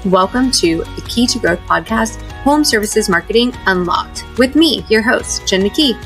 Welcome to the Key to Growth podcast, Home Services Marketing Unlocked, with me, your host, Jen McKee.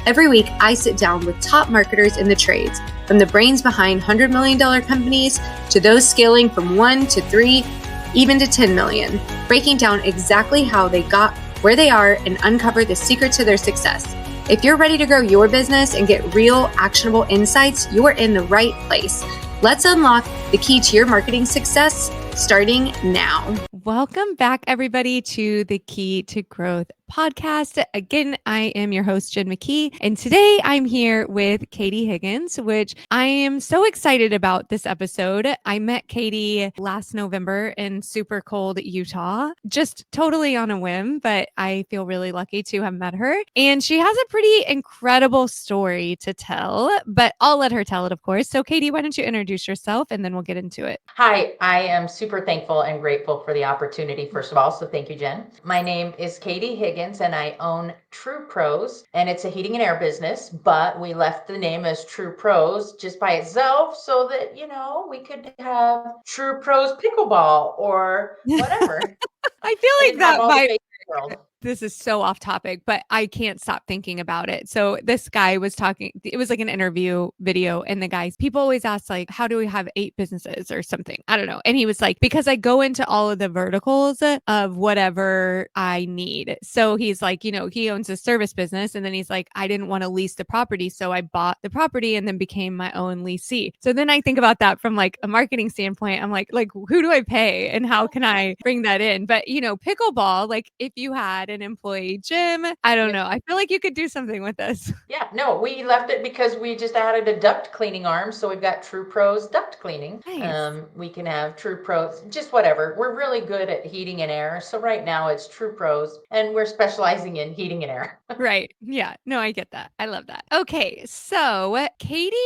Every week, I sit down with top marketers in the trades, from the brains behind $100 million companies to those scaling from 1 to 3, even to 10 million, breaking down exactly how they got where they are and uncover the secret to their success. If you're ready to grow your business and get real, actionable insights, you are in the right place. Let's unlock the key to your marketing success starting now. Welcome back, everybody, to the Key to Growth podcast. Again, I am your host, Jen McKee, and today I'm here with Katy Higgins, which I am so excited about this episode. I met Katy last November in super cold Utah, just totally on a whim, but I feel really lucky to have met her. And she has a pretty incredible story to tell, but I'll let her tell it, of course. So Katy, why don't you introduce yourself and then we'll get into it. Hi, I am super thankful and grateful for the opportunity, first of all. So thank you, Jen. My name is Katy Higgins and I own True Pros, and it's a heating and air business, but we left the name as True Pros just by itself so that, we could have True Pros pickleball or whatever. I feel like that world. This is so off topic, but I can't stop thinking about it. So this guy was talking, it was like an interview video, and people always ask like, how do we have 8 businesses or something? I don't know. And he was like, because I go into all of the verticals of whatever I need. So he's like, he owns a service business, and then he's like, I didn't want to lease the property. So I bought the property and then became my own leasee. So then I think about that from like a marketing standpoint. I'm like, who do I pay and how can I bring that in? But pickleball, like if you had an employee gym, I don't know. I feel like you could do something with this. Yeah, no, we left it because we just added a duct cleaning arm. So we've got True Pros duct cleaning. Nice. We can have True Pros, just whatever. We're really good at heating and air. So right now it's True Pros and we're specializing in heating and air. Right. Yeah. No, I get that. I love that. Okay. So Katy,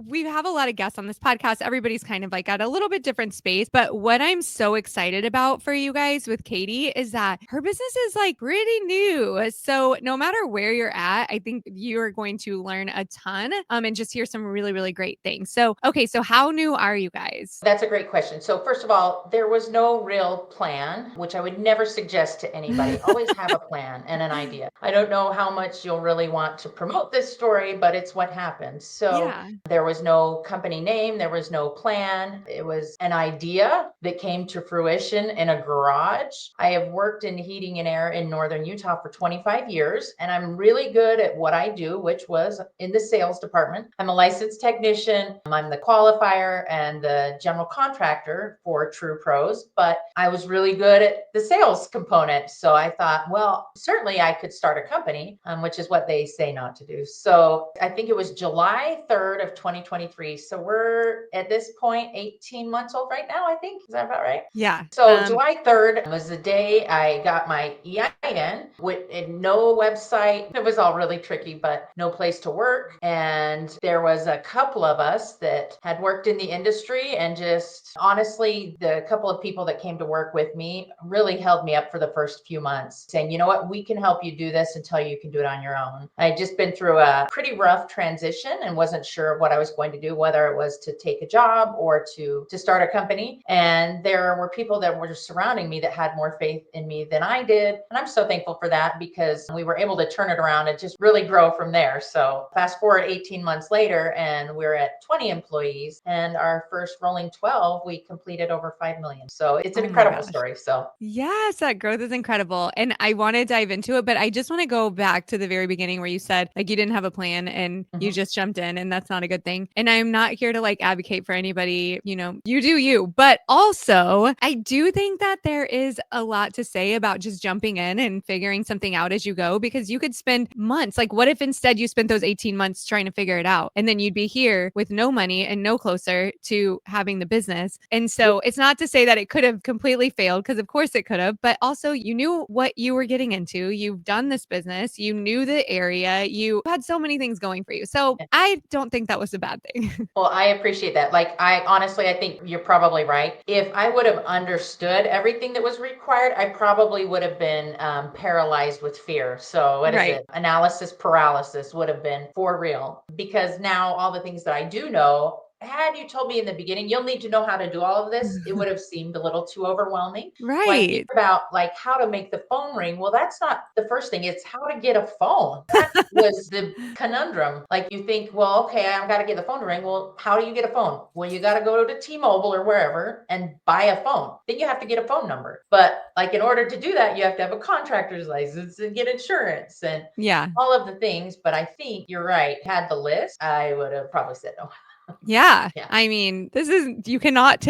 we have a lot of guests on this podcast. Everybody's kind of like at a little bit different space, but what I'm so excited about for you guys with Katy is that her business is like pretty new. So no matter where you're at, I think you're going to learn a ton and just hear some really, really great things. So, okay. So how new are you guys? That's a great question. So first of all, there was no real plan, which I would never suggest to anybody. Always have a plan and an idea. I don't know how much you'll really want to promote this story, but it's what happened. So There was no company name. There was no plan. It was an idea that came to fruition in a garage. I have worked in heating and air in Northern Utah for 25 years, and I'm really good at what I do, which was in the sales department. I'm a licensed technician. I'm the qualifier and the general contractor for True Pros, but I was really good at the sales component. So I thought, well, certainly I could start a company, which is what they say not to do. So I think it was July 3rd of 2023. So we're at this point 18 months old right now, I think. Is that about right? Yeah. So July 3rd was the day I got my EIN with no website. It was all really tricky, but no place to work. And there was a couple of us that had worked in the industry, and just honestly, the couple of people that came to work with me really held me up for the first few months, saying, you know what, we can help you do this until you can do it on your own. I'd just been through a pretty rough transition and wasn't sure what I was going to do, whether it was to take a job or to start a company. And there were people that were surrounding me that had more faith in me than I did. And I'm so thankful for that because we were able to turn it around and just really grow from there. So fast forward 18 months later, and we're at 20 employees, and our first rolling 12, we completed over 5 million. So it's an incredible story. So yes, that growth is incredible. And I want to dive into it, but I just want to go back to the very beginning where you said like you didn't have a plan and you just jumped in, and that's not a good thing. And I'm not here to like advocate for anybody, you do you, but also I do think that there is a lot to say about just jumping in and figuring something out as you go, because you could spend months. Like what if instead you spent those 18 months trying to figure it out, and then you'd be here with no money and no closer to having the business. And so it's not to say that it could have completely failed, because of course it could have, but also you knew what you were getting into. You've done this business, you knew the area, you had so many things going for you. So I don't think that was a bad thing. Well, I appreciate that. Like, I think you're probably right. If I would have understood everything that was required, I probably would have been paralyzed with fear. So what is it? Analysis paralysis would have been for real, because now all the things that I do know, had you told me in the beginning, you'll need to know how to do all of this, it would have seemed a little too overwhelming. When I think Right. about like how to make the phone ring, well, that's not the first thing. It's how to get a phone. That was the conundrum. Like you think, well, okay, I've got to get the phone to ring. Well, how do you get a phone? Well, you got to go to T-Mobile or wherever and buy a phone. Then you have to get a phone number. But like in order to do that, you have to have a contractor's license and get insurance and Yeah. all of the things. But I think you're right. Had the list, I would have probably said no. Yeah. Yeah. I mean, you cannot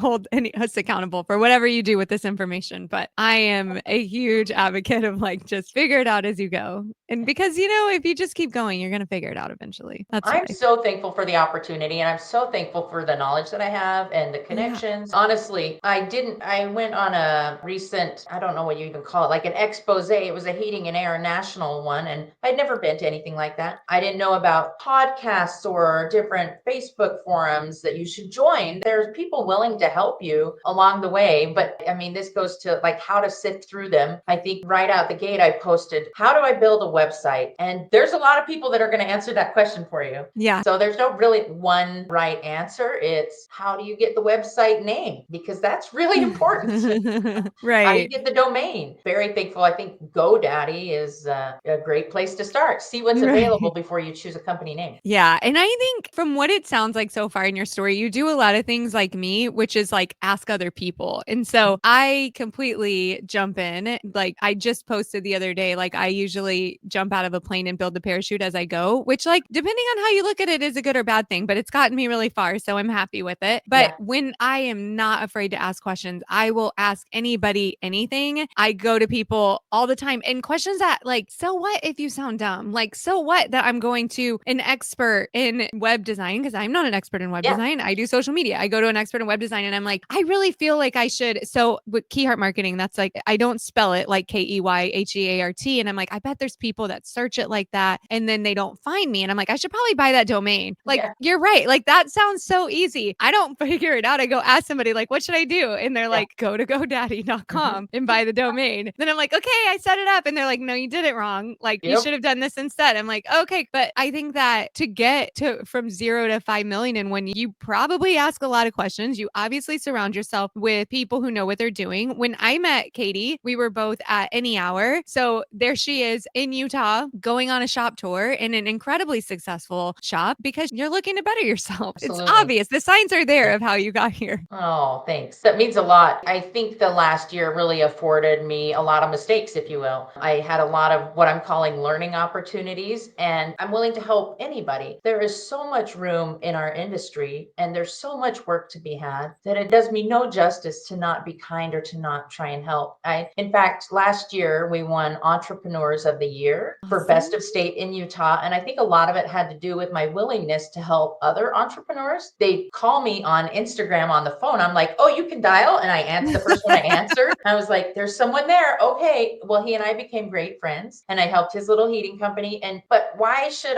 hold us accountable for whatever you do with this information, but I am a huge advocate of like, just figure it out as you go. And because, if you just keep going, you're going to figure it out eventually. That's I'm life. so thankful for the opportunity and I'm so thankful for the knowledge that I have and the Yeah. connections. Honestly, I went on a recent, I don't know what you even call it, like an expose. It was a heating and air national one. And I'd never been to anything like that. I didn't know about podcasts or different Facebook forums that you should join. There's people willing to help you along the way. But I mean, this goes to like how to sift through them. I think right out the gate, I posted, how do I build a website? And there's a lot of people that are going to answer that question for you. Yeah. So there's no really one right answer. It's how do you get the website name? Because that's really important. How do you Right. get the domain? Very thankful. I think GoDaddy is a great place to start. See what's available Right. before you choose a company name. Yeah. And I think from what it sounds like so far in your story, you do a lot of things like me, which is like ask other people. And so I completely jump in. Like I just posted the other day, like I usually jump out of a plane and build the parachute as I go, which like depending on how you look at it is a good or bad thing, but it's gotten me really far. So I'm happy with it. But Yeah. when I am not afraid to ask questions, I will ask anybody anything. I go to people all the time and questions that like, so what if you sound dumb? Like, so what that I'm going to an expert in web design because I'm not an expert in web Yeah. design. I do social media. I go to an expert in web design and I'm like, I really feel like I should. So with Keyheart Marketing, that's like, I don't spell it like KEYHEART. And I'm like, I bet there's people that search it like that and then they don't find me. And I'm like, I should probably buy that domain. Like, Yeah. you're right. Like, that sounds so easy. I don't figure it out. I go ask somebody, like, what should I do? And they're like, go to GoDaddy.com and buy the domain. Then I'm like, okay, I set it up. And they're like, no, you did it wrong. Like, you Yep. should have done this instead. I'm like, okay. But I think that to get to from 0 to 5 million and when you probably ask a lot of questions, you obviously surround yourself with people who know what they're doing. When I met Katy, we were both at Any Hour. So there she is in Utah going on a shop tour in an incredibly successful shop because you're looking to better yourself. Absolutely. It's obvious. The signs are there of how you got here. Oh, thanks. That means a lot. I think the last year really afforded me a lot of mistakes, if you will. I had a lot of what I'm calling learning opportunities, and I'm willing to help anybody. There is so much room in our industry, and there's so much work to be had that it does me no justice to not be kind or to not try and help. In fact, last year we won Entrepreneurs of the Year for Best Awesome. of State in Utah, and I think a lot of it had to do with my willingness to help other entrepreneurs. They call me on Instagram on the phone. I'm like, oh, you can dial. And I answer the first one I answered. I was like, there's someone there. Okay. Well, he and I became great friends and I helped his little heating company. But why should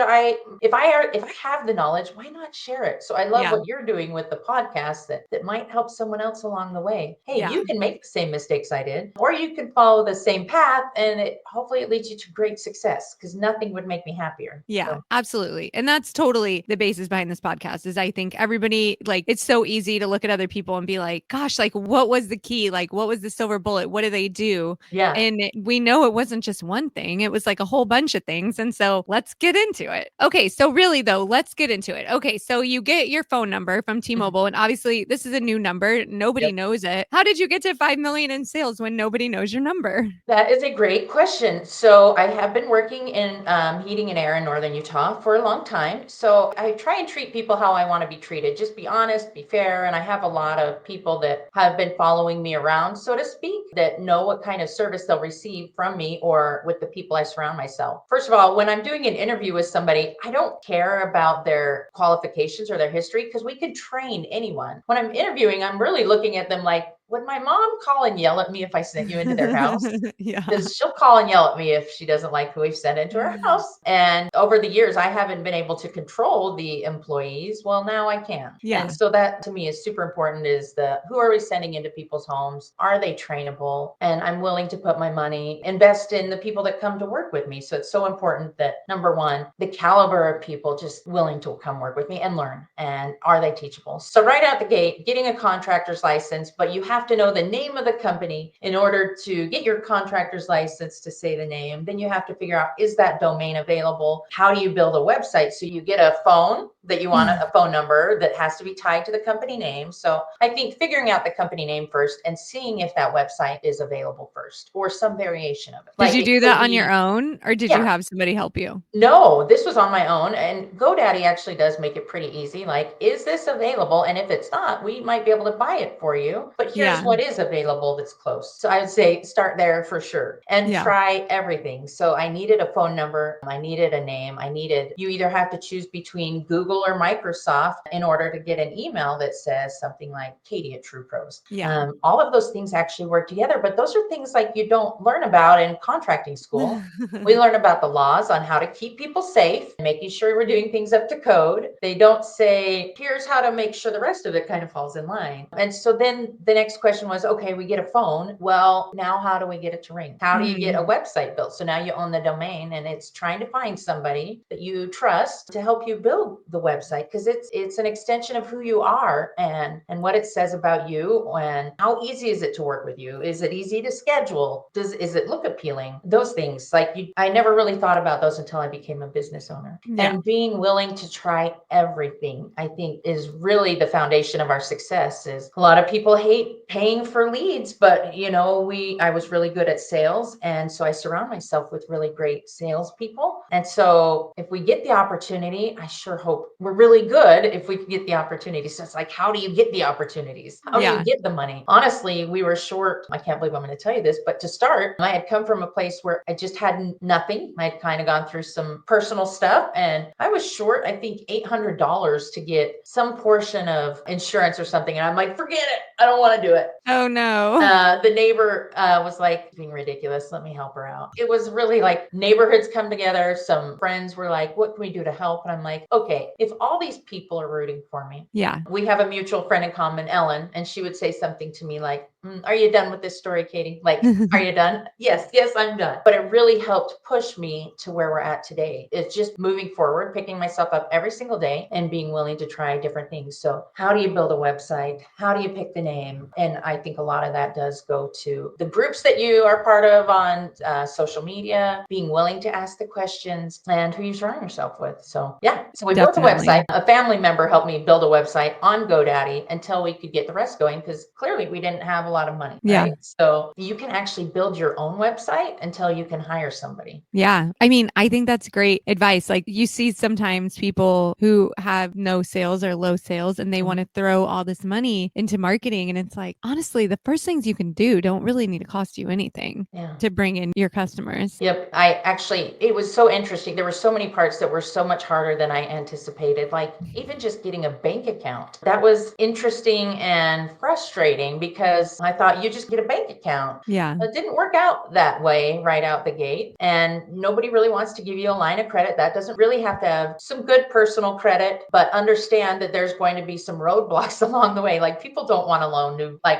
if I have the knowledge, why not share it? So I love Yeah. what you're doing with the podcast that might help someone else along the way. Hey, Yeah. you can make the same mistakes I did, or you can follow the same path and hopefully it leads you to great success because nothing would make me happier. Yeah, So, absolutely. And that's totally the basis behind this podcast is I think everybody like it's so easy to look at other people and be like, gosh, like what was the key? Like what was the silver bullet? What do they do? yeah. And we know it wasn't just one thing. It was like a whole bunch of things. And so let's get into it. Okay, so really though, let's get into it. Okay, so you get your phone number from T-Mobile and obviously this is a new number. Nobody Yep. knows it. How did you get to 5 million in sales when nobody knows your number? That is a great question. So I have been working in heating and air in northern Utah for a long time. So I try and treat people how I want to be treated. Just be honest, be fair. And I have a lot of people that have been following me around, so to speak, that know what kind of service they'll receive from me or with the people I surround myself. First of all, when I'm doing an interview with somebody, I don't care about their qualifications or their history because we could train anyone. When I'm interviewing, I'm really looking at them like, would my mom call and yell at me if I sent you into their house? Yeah. Because she'll call and yell at me if she doesn't like who we've sent into her house. And over the years, I haven't been able to control the employees. Well, now I can. Yeah. And so that to me is super important, is the who are we sending into people's homes? Are they trainable? And I'm willing to put my money, invest in the people that come to work with me. So it's so important that, number one, the caliber of people just willing to come work with me and learn. And are they teachable? So right out the gate, getting a contractor's license, but you have to know the name of the company in order to get your contractor's license to say the name. Then you have to figure out, is that domain available? How do you build a website? So you get a phone that you want, a phone number that has to be tied to the company name. So I think figuring out the company name first and seeing if that website is available first, or some variation of it. Did you do that on your own, or did you have somebody help you? No, this was on my own, and GoDaddy actually does make it pretty easy. Like, is this available? And if it's not, we might be able to buy it for you, but here's what is available that's close. So I would say start there for sure and try everything. So I needed a phone number. I needed a name. You either have to choose between Google or Microsoft in order to get an email that says something like Katy at True Pros. Yeah. All of those things actually work together, but those are things like you don't learn about in contracting school. We learn about the laws on how to keep people safe, making sure we're doing things up to code. They don't say, here's how to make sure the rest of it kind of falls in line. And so then the next question was, okay, we get a phone. Well, now how do we get it to ring? How do you get a website built? So now you own the domain, and it's trying to find somebody that you trust to help you build the website, because it's an extension of who you are and what it says about you, and how easy is it to work with you? Is it easy to schedule? Is it look appealing? Those things, like I never really thought about those until I became a business owner. Yeah. And being willing to try everything, I think, is really the foundation of our success. Is a lot of people hate paying for leads, but I was really good at sales, and so I surround myself with really great salespeople. And so if we get the opportunity, I sure hope we're really good if we can get the opportunity. So it's like, how do you get the opportunities? How do you get the money? Honestly, we were short. I can't believe I'm going to tell you this, but to start, I had come from a place where I just had nothing. I had kind of gone through some personal stuff, and I was short, I think, $800 to get some portion of insurance or something. And I'm like, forget it. I don't want to do it. Oh no. The neighbor was like, being ridiculous. Let me help her out. It was really like neighborhoods come together. Some friends were like, what can we do to help? And I'm like, okay, if all these people are rooting for me. Yeah. We have a mutual friend in common, Ellen, and she would say something to me like, are you done with this story, Katy? Like, are you done? Yes, I'm done. But it really helped push me to where we're at today. It's just moving forward, picking myself up every single day and being willing to try different things. So how do you build a website? How do you pick the name? And I think a lot of that does go to the groups that you are part of on social media, being willing to ask the questions, and who you surround yourself with. So we built a website. A family member helped me build a website on GoDaddy until we could get the rest going, because clearly we didn't have a lot of money. Yeah. Right? So you can actually build your own website until you can hire somebody. Yeah. I mean, I think that's great advice. Like, you see sometimes people who have no sales or low sales, and they want to throw all this money into marketing. And it's like, honestly, the first things you can do don't really need to cost you anything to bring in your customers. Yep. It was so interesting. There were so many parts that were so much harder than I anticipated. Like even just getting a bank account. That was interesting and frustrating, because I thought you just get a bank account. Yeah. It didn't work out that way right out the gate. And nobody really wants to give you a line of credit. That doesn't really have to have some good personal credit, but understand that there's going to be some roadblocks along the way. Like people don't want to loan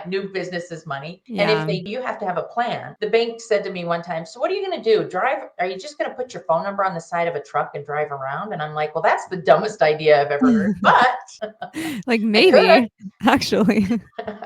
new businesses money. Yeah. And if you have to have a plan. The bank said to me one time, so what are you going to do? Are you just going to put your phone number on the side of a truck and drive around? And I'm like, well, that's the dumbest idea I've ever heard, but like maybe actually,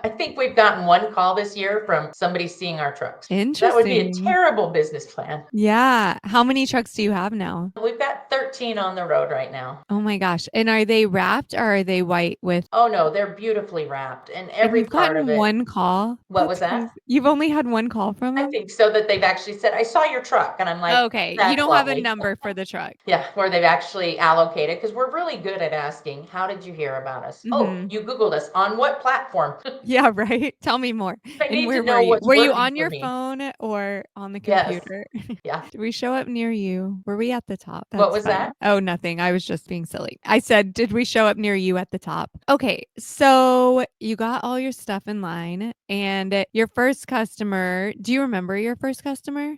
I think we've gotten one call this year from somebody seeing our trucks. Interesting. That would be a terrible business plan. Yeah. How many trucks do you have now? We've got 13 on the road right now. Oh my gosh. And are they wrapped, or are they white with? Oh no, they're beautifully wrapped, and every part of it. One call. What was that? You've only had one call from them? I think so, that they've actually said, I saw your truck. And I'm like, okay, you don't have a number for the truck. Yeah, where they've actually allocated, because we're really good at asking, how did you hear about us? Oh, you Googled us. On what platform? Yeah, right. Tell me more. I need where to know what's were you working on your for me. phone or on the computer? Yes. Yeah. Did we show up near you? Were we at the top? What was that? Oh, nothing. I was just being silly. I said, did we show up near you at the top? Okay, so you got all your stuff in line, And your first customer, do you remember your first customer?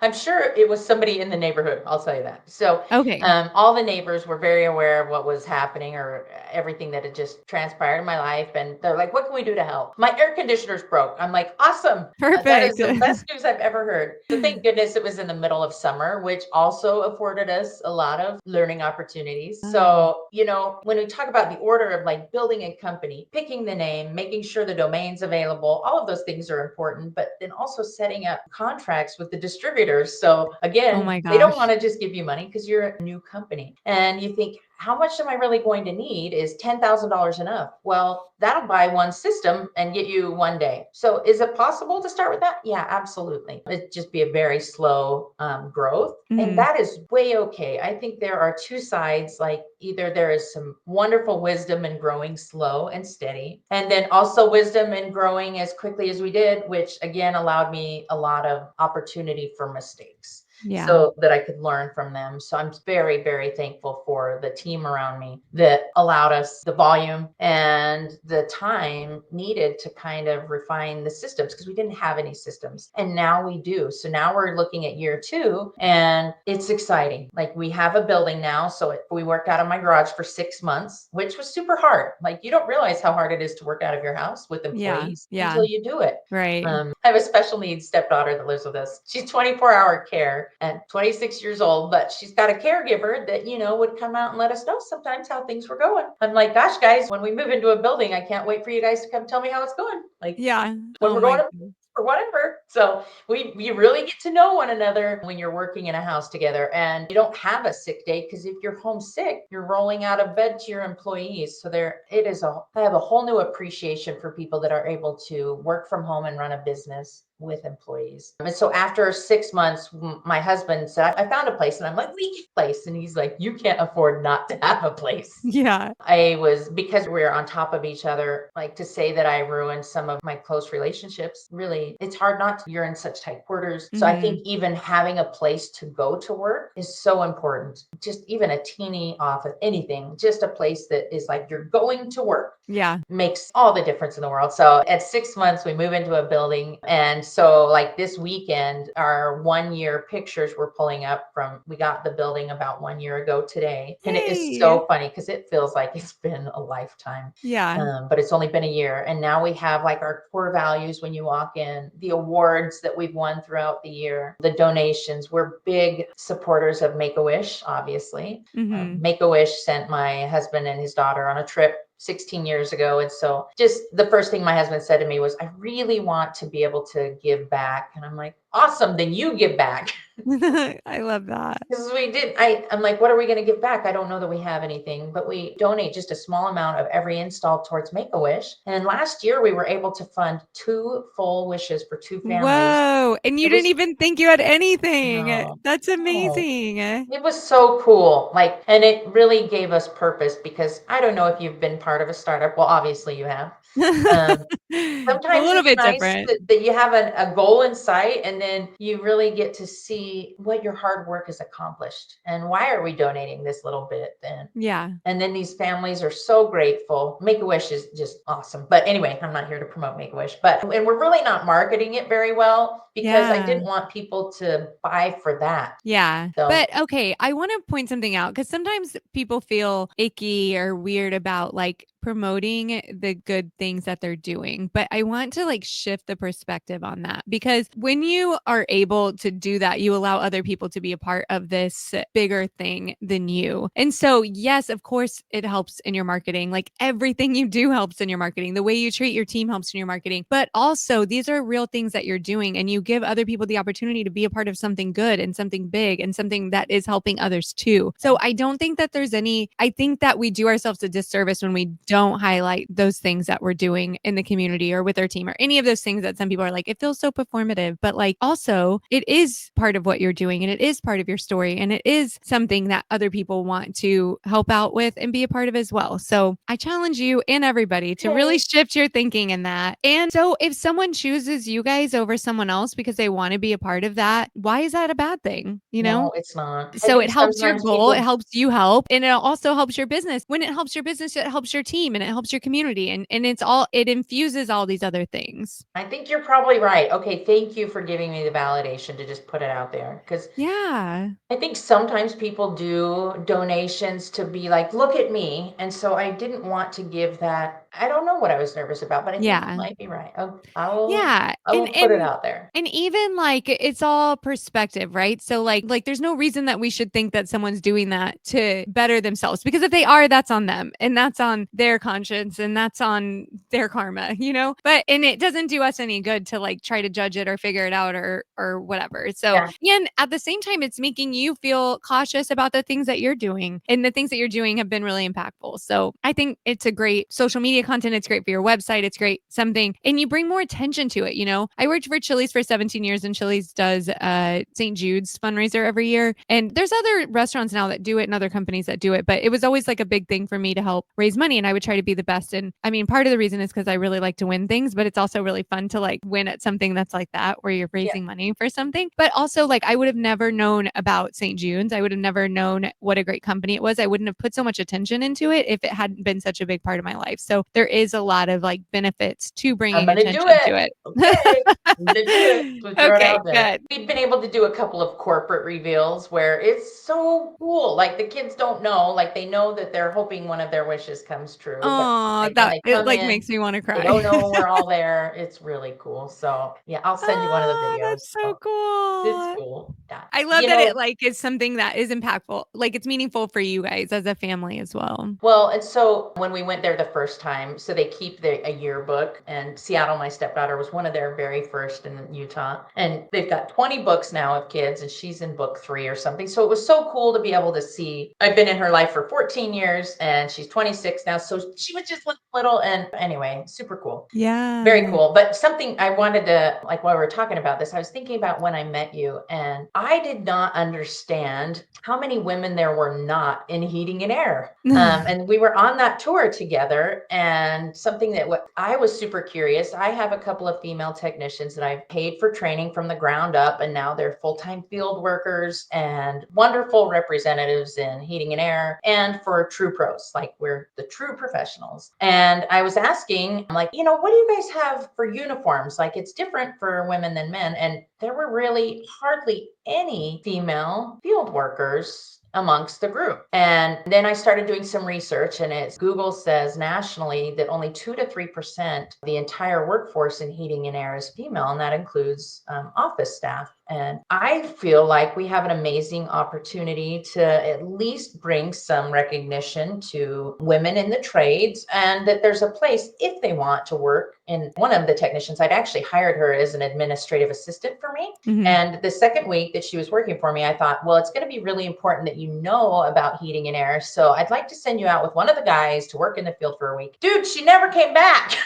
I'm sure it was somebody in the neighborhood. I'll tell you that. So, Okay. all the neighbors were very aware of what was happening or everything that had just transpired in my life. And they're like, what can we do to help? My air conditioner's broke. I'm like, awesome. That is Perfect. the best news I've ever heard. So thank goodness it was in the middle of summer, which also afforded us a lot of learning opportunities. So, when we talk about the order of like building a company, picking the name, making sure the domain's available, all of those things are important, but then also setting up contracts with the distributors. So Oh again, my they don't want gosh. to just give you money because you're a new company. And you think, how much am I really going to need? Is $10,000 enough? Well, that'll buy one system and get you one day. So is it possible to start with that? Yeah, absolutely. It'd just be a very slow growth. And Mhm. that is way okay. I think there are two sides, like either there is some wonderful wisdom in growing slow and steady, and then also wisdom in growing as quickly as we did, which again allowed me a lot of opportunity for mistakes Yeah. so that I could learn from them. So I'm very, very thankful for the team around me that allowed us the volume and the time needed to kind of refine the systems because we didn't have any systems. And now we do. So now we're looking at year 2 and it's exciting. Like we have a building now. So we worked out of my garage for 6 months, which was super hard. Like you don't realize how hard it is to work out of your house with Yeah. employees Yeah. until you do it. Right. I have a special needs stepdaughter that lives with us. She's 24-hour care and 26 years old, but she's got a caregiver that, would come out and let us know sometimes how things were going. I'm like, gosh, guys, when we move into a building, I can't wait for you guys to come tell me how it's going. Like Yeah. when Oh we're my going goodness. or whatever. So we really get to know one another when you're working in a house together, and you don't have a sick day because if you're homesick, you're rolling out of bed to your employees. So I have a whole new appreciation for people that are able to work from home and run a business with employees. And so after 6 months, my husband said, I found a place. And I'm like, we get a place. And he's like, you can't afford not to have a place. Yeah. Because we're on top of each other, like to say that I ruined some of my close relationships, really, it's hard not to. You're in such tight quarters. So I think even having a place to go to work is so important. Just even a teeny office, anything, just a place that is like you're going to work. Yeah. Makes all the difference in the world. So at 6 months, we move into a building. And so like this weekend, our 1 year pictures we're pulling up from, we got the building about 1 year ago today. And it is Yay. so funny because it feels like it's been a lifetime. Yeah. But it's only been a year. And now we have like our core values when you walk in, the awards that we've won throughout the year, the donations. We're big supporters of Make-A-Wish, obviously. Mhm. Make-A-Wish sent my husband and his daughter on a trip 16 years ago. And so just the first thing my husband said to me was, I really want to be able to give back. And I'm like, awesome, then you give back. I love that. Because I'm like, what are we going to give back? I don't know that we have anything, but we donate just a small amount of every install towards Make-A-Wish. And last year we were able to fund 2 full wishes for 2 families. Whoa. And you It didn't was, even think you had anything. no, That's no. amazing. It was so cool. Like, and it really gave us purpose because I don't know if you've been part of a startup. Well, obviously you have. Um, A Sometimes little it's bit nice different. that you have a goal in sight and then you really get to see what your hard work has accomplished and why are we donating this little bit then. Yeah. And then these families are so grateful. Make-A-Wish is just awesome. But anyway, I'm not here to promote Make-A-Wish, and we're really not marketing it very well because I Yeah. didn't want people to buy for that. Yeah. So But okay, I want to point something out because sometimes people feel icky or weird about like promoting the good things that they're doing. But I want to like shift the perspective on that because when you are able to do that, you allow other people to be a part of this bigger thing than you. And so, yes, of course, it helps in your marketing. Like everything you do helps in your marketing. The way you treat your team helps in your marketing. But also, these are real things that you're doing, and you give other people the opportunity to be a part of something good and something big and something that is helping others too. So I don't think that I think that we do ourselves a disservice when we don't highlight those things that we're doing in the community or with our team or any of those things that some people are like, it feels so performative. But like also, it is part of what you're doing and it is part of your story and it is something that other people want to help out with and be a part of as well. So I challenge you and everybody to really shift your thinking in that. And so if someone chooses you guys over someone else because they want to be a part of that, why is that a bad thing? You know? no, it's not. I So it think helps your sometimes goal, it people helps you help, and it also helps your business. When it helps your business, it helps your team. team and it helps your community. And it infuses all these other things. I think you're probably right. Okay. Thank you for giving me the validation to just put it out there. Because Yeah. I think sometimes people do donations to be like, look at me. And so I didn't want to give that. I don't know what I was nervous about, but I think you Yeah. might be right. Yeah. I will put it out there. And even like it's all perspective, right? So like there's no reason that we should think that someone's doing that to better themselves, because if they are, that's on them and that's on their conscience and that's on their karma, But and it doesn't do us any good to like try to judge it or figure it out or whatever. So Yeah. and at the same time, it's making you feel cautious about the things that you're doing, and the things that you're doing have been really impactful. So I think it's a great social media content. It's great for your website. It's great something, and you bring more attention to it. I worked for Chili's for 17 years, and Chili's does St. Jude's fundraiser every year. And there's other restaurants now that do it and other companies that do it, but it was always like a big thing for me to help raise money, and I would try to be the best. And I mean, part of the reason is because I really like to win things, but it's also really fun to like win at something that's like that, where you're raising money for something. But also, like, I would have never known about St. Jude's. I would have never known what a great company it was. I wouldn't have put so much attention into it if it hadn't been such a big part of my life. So there is a lot of like benefits to I'm bringing going to attention do to it. it. Okay. I'm going to do it. We'll throw it Okay, out there. good. We've been able to do a couple of corporate reveals where it's so cool. Like the kids don't know, like they know that they're hoping one of their wishes comes true. But Oh, like when that they it come like in, makes me want to they cry. don't know we're all there. It's really cool. So yeah, I'll send you one of the Oh, videos. that's so So it's cool. cool. Yeah. I love that it like is something that is impactful. Like it's meaningful for you guys as a family as well. Well, and so when we went there the first time, so they keep a yearbook, and Seattle, my stepdaughter, was one of their very first in Utah. And they've got 20 books now of kids, and she's in book 3 or something. So it was so cool to be able to see. I've been in her life for 14 years and she's 26 now. So she was just little. And anyway, super cool. Yeah. Very cool. But something I wanted to, like, while we were talking about this, I was thinking about when I met you, and I did not understand how many women there were not in heating and air. And we were on that tour together, and something that what I was super curious. I have a couple of female technicians that I've paid for training from the ground up, and now they're full-time field workers and wonderful representatives in heating and air, and for true pros, like we're the true professionals. And I was asking, I'm like, what do you guys have for uniforms? Like it's different for women than men. And there were really hardly any female field workers amongst the group. And then I started doing some research, and Google says nationally that only 2 to 3% of the entire workforce in heating and air is female, and that includes office staff. And I feel like we have an amazing opportunity to at least bring some recognition to women in the trades, and that there's a place if they want to work. And one of the technicians, I'd actually hired her as an administrative assistant for me. Mhm. And the second week that she was working for me, I thought, well, it's going to be really important that you know about heating and air. So I'd like to send you out with one of the guys to work in the field for a week. Dude, she never came back.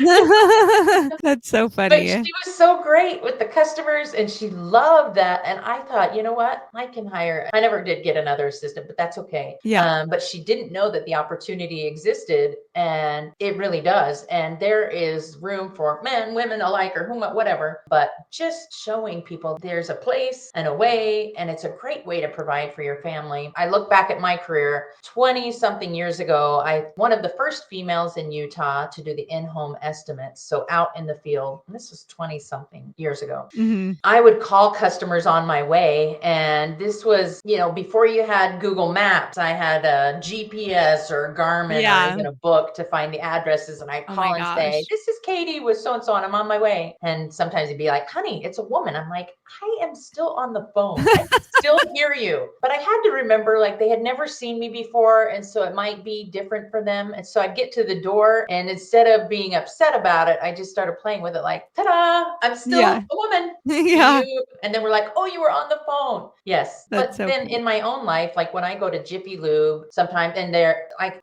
That's so But funny. she was so great with the customers, and she loved that. And I thought, you know what? I can hire. I never did get another assistant, but that's okay. Yeah. But she didn't know that the opportunity existed, and it really does. And there is room for men, women alike, or whatever. But just showing people there's a place and a way, and it's a great way to provide for your family. I look back at my career 20 something years ago. One of the first females in Utah to do the in-home estimates. So out in the field, and this was 20 something years ago. Mm-hmm. I would call customers on my way. And this was, before you had Google Maps, I had a GPS or a Garmin or even a book to find the addresses. And I'd call and say, this is Katy with so-and-so, and I'm on my way. And sometimes he'd be like, honey, it's a woman. I'm like, I am still on the phone. I can still hear you. But I had to remember, like, they had never seen me before. And so it might be different for them. And so I'd get to the door, and instead of being upset about it, I just started playing with it like, ta-da, I'm still a woman. Yeah. And then we're like, oh, you were on the phone. Yes. That's but so then cool. in my own life, like when I go to Jiffy Lube sometimes, and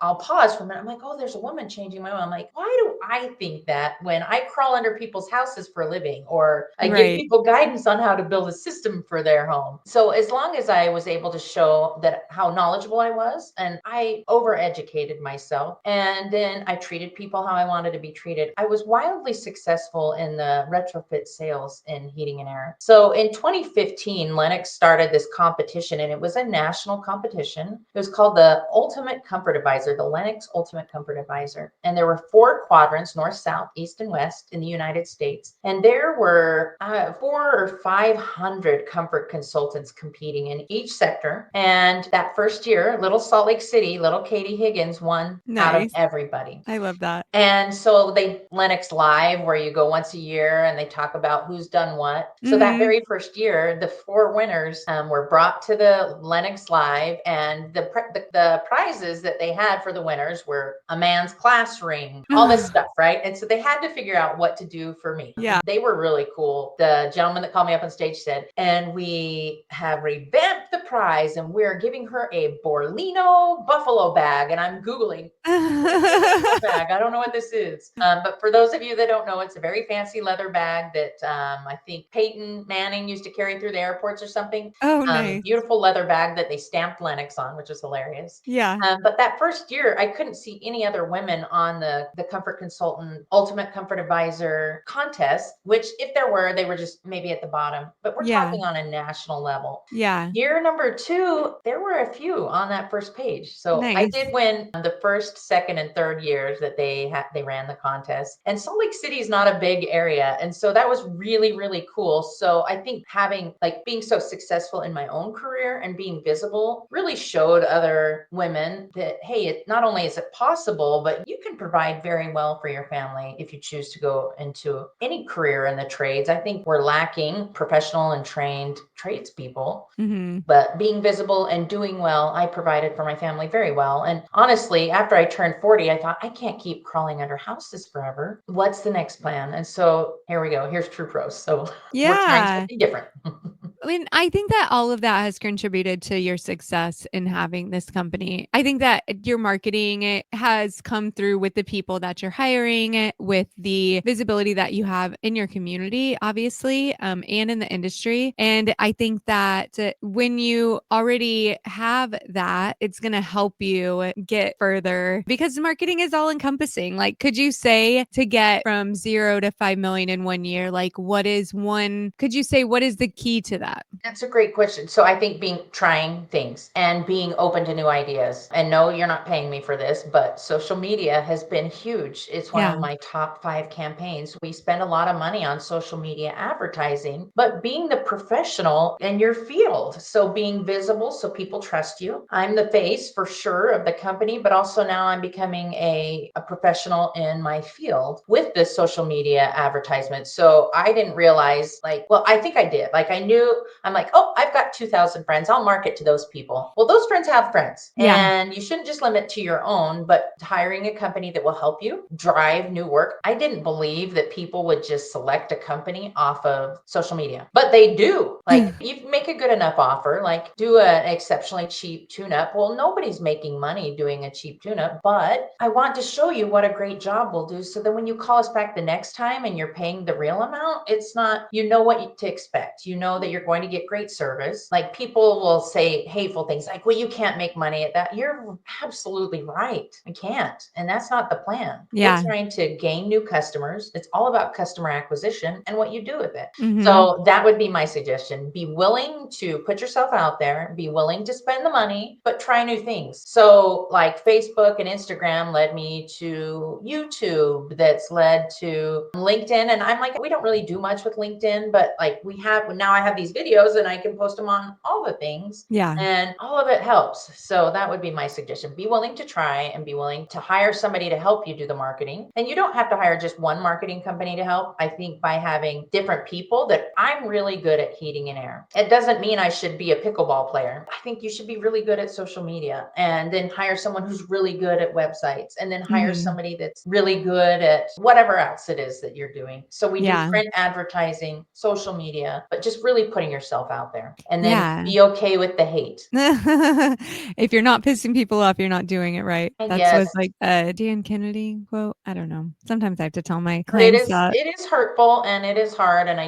I'll pause for a minute. I'm like, oh, there's a woman changing my oil. I'm like, why do I think that when I crawl under people's houses for a living, or I give people guidance on how to build a system for their home? So as long as I was able to show that how knowledgeable I was, and I overeducated myself, and then I treated people how I wanted to be treated, I was wildly successful in the retrofit sales in heating heating and air. So in 2015, Lenox started this competition, and it was a national competition. It was called the Ultimate Comfort Advisor, the Lenox Ultimate Comfort Advisor. And there were 4 quadrants, north, south, east, and west in the United States. And there were 400 or 500 comfort consultants competing in each sector. And that first year, little Salt Lake City, little Katy Higgins won out of Nice. everybody. I love that. And so they Lenox Live, where you go once a year and they talk about who's done what. So that very first year, the 4 winners were brought to the Lenox Live, and the prizes that they had for the winners were a man's class ring, all this stuff, right? And so they had to figure out what to do for me. Yeah. They were really cool. The gentleman that called me up on stage said, and we have revamped the prize, and we're giving her a Borlino buffalo bag. And I'm Googling bag. I don't know what this is. But for those of you that don't know, it's a very fancy leather bag that I think Peyton Manning used to carry through the airports or something. Oh, nice. Beautiful leather bag that they stamped Lenox on, which is hilarious. Yeah. But that first year, I couldn't see any other women on the Comfort Consultant Ultimate Comfort Advisor contest, which if there were, they were just maybe at the bottom. But we're talking on a national level. Yeah. Year number 2, there were a few on that first page. So I Nice. did win the first, second, and third years that they ran the contest. And Salt Lake City is not a big area. And so that was really, really cool. So I think being so successful in my own career and being visible really showed other women that, hey, not only is it possible, but you can provide very well for your family if you choose to go into any career in the trades. I think we're lacking professional and trained tradespeople. But being visible and doing well, I provided for my family very well. And honestly, after I turned 40, I thought, I can't keep crawling under houses forever. What's the next plan? And so here we go. Here's True Pros. So we're trying something different. I mean, I think that all of that has contributed to your success in having this company. I think that your marketing has come through with the people that you're hiring, with the visibility that you have in your community, obviously, and in the industry. And I think that when you already have that, it's going to help you get further because marketing is all encompassing. Like, could you say to get from 0 to 5 million in 1 year, like what is the key to that? That's a great question. So I think trying things and being open to new ideas. And no, you're not paying me for this, but social media has been huge. It's one of my top 5 campaigns. We spend a lot of money on social media advertising, but being the professional in your field. So being visible so people trust you. I'm the face for sure of the company, but also now I'm becoming a professional in my field with this social media advertisement. So I didn't realize I think I did. I'm like, oh, I've got 2,000 friends. I'll market to those people. Well, those friends have friends. And you shouldn't just limit to your own, but hiring a company that will help you drive new work. I didn't believe that people would just select a company off of social media, but they do. You make a good enough offer, do an exceptionally cheap tune-up. Well, nobody's making money doing a cheap tune-up, but I want to show you what a great job we'll do. So then when you call us back the next time and you're paying the real amount, it's not, you know what to expect. You know that you're going to get great service. People will say hateful things like, well, you can't make money at that. You're absolutely right. I can't. And that's not the plan. We're trying to gain new customers. It's all about customer acquisition and what you do with it. So that would be my suggestion. Be willing to put yourself out there, be willing to spend the money, but try new things. So Facebook and Instagram led me to YouTube, that's led to LinkedIn. And I'm we don't really do much with LinkedIn, but now I have these videos and I can post them on all the things. And all of it helps. So that would be my suggestion. Be willing to try and be willing to hire somebody to help you do the marketing. And you don't have to hire just one marketing company to help. I think by having different people that I'm really good at heating and air. It doesn't mean I should be a pickleball player. I think you should be really good at social media and then hire someone who's really good at websites and then hire somebody that's really good at whatever else it is that you're doing. So we do print advertising, social media, but just really putting yourself out there and then be okay with the hate. If you're not pissing people off, you're not doing it right. That's was a Dan Kennedy quote. I don't know. Sometimes I have to tell my clients that. It is hurtful and it is hard. And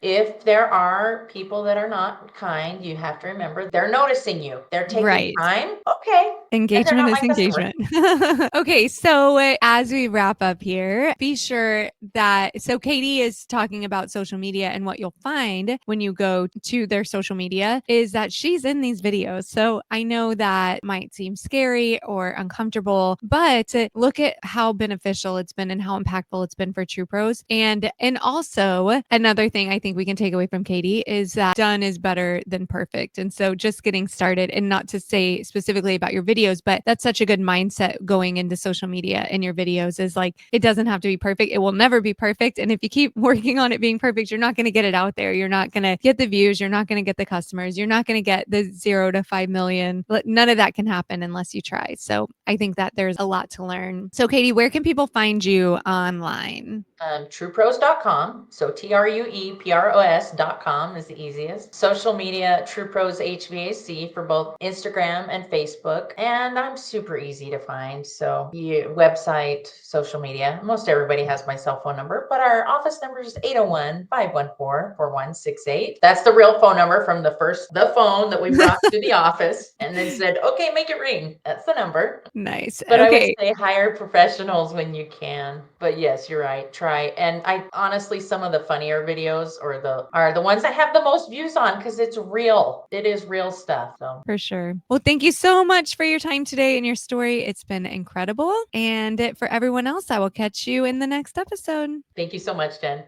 if there are are people that are not kind. You have to remember they're noticing you. They're taking Right. time. Okay. And they're Engagement not is my customer. engagement. Okay, so as we wrap up here, be sure that Katie is talking about social media, and what you'll find when you go to their social media is that she's in these videos. So I know that might seem scary or uncomfortable, but look at how beneficial it's been and how impactful it's been for True Pros. And also another thing I think we can take away from Katie is that done is better than perfect. And so just getting started, and not to say specifically about your videos, but that's such a good mindset going into social media and your videos is like, it doesn't have to be perfect. It will never be perfect. And if you keep working on it being perfect, you're not going to get it out there. You're not going to get the views. You're not going to get the customers. You're not going to get the 0 to 5 million. None of that can happen unless you try. So I think that there's a lot to learn. So Katie, where can people find you online? Truepros.com. So TRUEPROS.com is the easiest. Social media, True Pros HVAC for both Instagram and Facebook. And I'm super easy to find. So website, social media. Most everybody has my cell phone number, but our office number is 801-514-4168. That's the real phone number from the phone that we brought to the office and then said, okay, make it ring. That's the number. Nice. But Okay. I would say hire professionals when you can. But yes, you're right. Try. And I honestly, some of the funnier videos are the ones I have the most views on because it's real. It is real stuff. So for sure. Well, thank you so much for your time today and your story. It's been incredible. And for everyone else, I will catch you in the next episode. thank you so much, Jen.